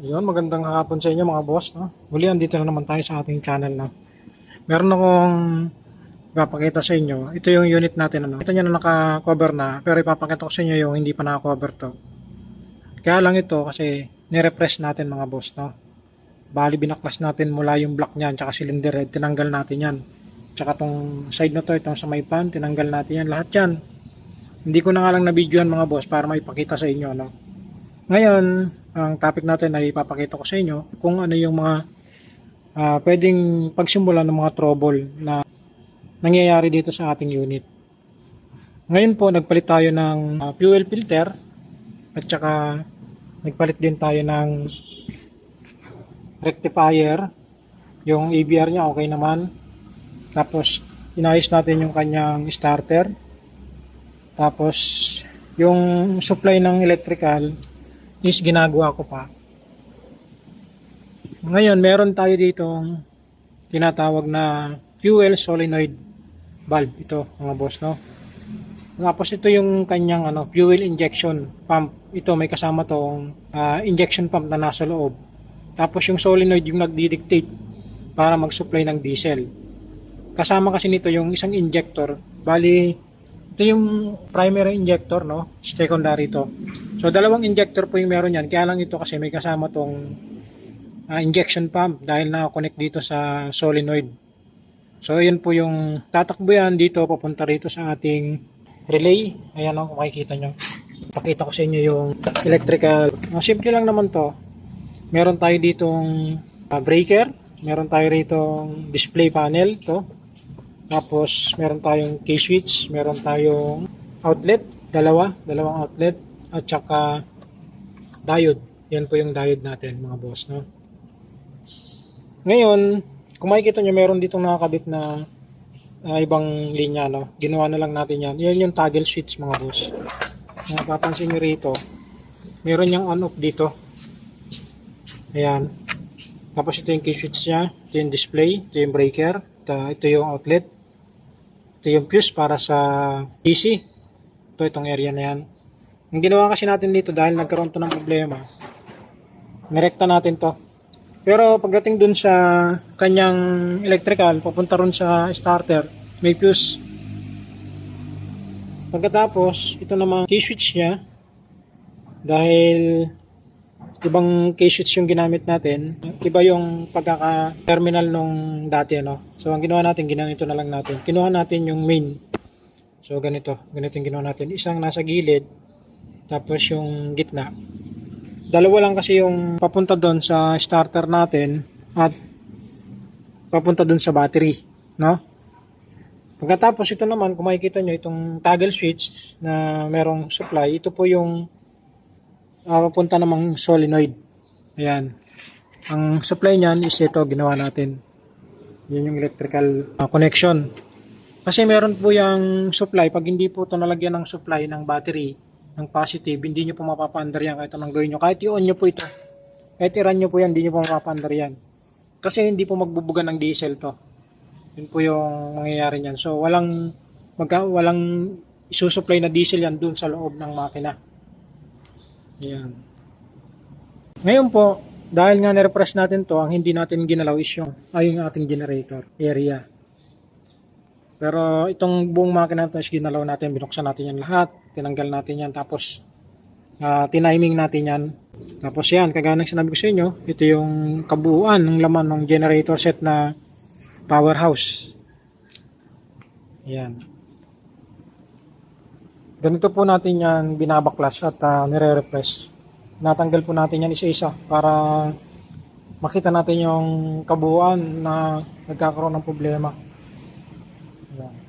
Yun, magandang hapon sa inyo mga boss, no? Muli, andito na naman tayo sa ating channel, no? Meron akong ipapakita sa inyo. Ito yung unit natin, ano? Ito nyo na naka-cover na, pero ipapakita ko sa inyo yung hindi pa naka-cover to. Kaya lang ito kasi nirefresh natin mga boss, no? Bali, binaklas natin mula yung block niyan, tsaka cylinder head, tinanggal natin yan. Tsaka tong side na to, itong sa may pan, tinanggal natin yan. Lahat yan. Hindi ko na nga lang na-videoan mga boss para maipakita sa inyo, no? Ngayon, ang topic natin ay ipapakita ko sa inyo kung ano yung mga pwedeng pagsimulan ng mga trouble na nangyayari dito sa ating unit. Ngayon po, nagpalit tayo ng fuel filter at saka nagpalit din tayo ng rectifier. Yung ABR niya okay naman. Tapos, inayos natin yung kanyang starter. Tapos, yung supply ng electrical is ginagawa ko pa. Ngayon, meron tayo ditong tinatawag na fuel solenoid valve. Ito, mga boss, no? Tapos ito yung kanyang fuel injection pump. Ito may kasama tong injection pump na nasa loob. Tapos yung solenoid yung nagdi-dictate para mag-supply ng diesel. Kasama kasi nito yung isang injector. Bali, ito yung primary injector, no? Secondary to. So, dalawang injector po yung meron yan. Kaya lang ito kasi may kasama tong injection pump dahil na-connect dito sa solenoid. So, yun po yung tatakbo yan dito, papunta rito sa ating relay. Ayan o, kung makikita nyo. Pakita ko sa inyo yung electrical. Simple lang naman to. Meron tayo ditong breaker. Meron tayo ritong display panel. To. Tapos, meron tayong K-switch, meron tayong outlet, dalawang outlet, at saka diode. Yan po yung diode natin, mga boss, no? Ngayon, kung makikita nyo, meron ditong nakakabit na ibang linya, no? Ginawa na lang natin yan. Yan yung toggle switch, mga boss. Napapansin nyo rito, meron yung on-off dito. Ayan. Tapos ito yung K-switch nya, ito yung display, ito yung breaker, ito yung outlet. Ito yung fuse para sa DC. Itong area na yan. Ang ginawa kasi natin dito dahil nagkaroon to ng problema, nirekta natin to. Pero pagdating dun sa kanyang electrical, papunta ron sa starter, may fuse. Pagkatapos, ito namang key-switch niya, dahil ibang K-switch yung ginamit natin, iba yung pagkaka-terminal nung dati, no? So, ang ginawa natin, ginanito na lang natin. Kinuha natin yung main. So, ganito yung ginawa natin. Isang nasa gilid, tapos yung gitna. Dalawa lang kasi yung papunta doon sa starter natin at papunta doon sa battery, no? Pagkatapos ito naman, kung makikita nyo, itong toggle switch na merong supply, ito po yung papunta namang solenoid. Ayan. Ang supply niyan is ito, ginawa natin. Yan yung electrical connection. Kasi meron po yung supply, pag hindi po ito nalagyan ng supply ng battery, ng positive, hindi nyo po mapapaandar yan kahit anong gawin nyo. Kahit i-on nyo po ito. Kahit i-run nyo po yan, hindi nyo po mapapaandar yan. Kasi hindi po magbubuga ng diesel to. Yun po yung mangyayari niyan. So, walang isusupply na diesel yan dun sa loob ng makina. Ayan. Ngayon po, dahil nga nirefresh natin to, ang hindi natin ginalaw is yung ating generator area. Pero itong buong makina ito is ginalaw natin, binuksan natin yan lahat, tinanggal natin yan, tapos tiniming natin yan. Tapos yan, kagaya ng sinabi ko sa inyo, ito yung kabuuan ng laman ng generator set na powerhouse. Ayan. Ganito po natin yan binabaklas at nire-refresh. Natanggal po natin yan isa-isa para makita natin yung kabuuan na nagkakaroon ng problema. Ayan.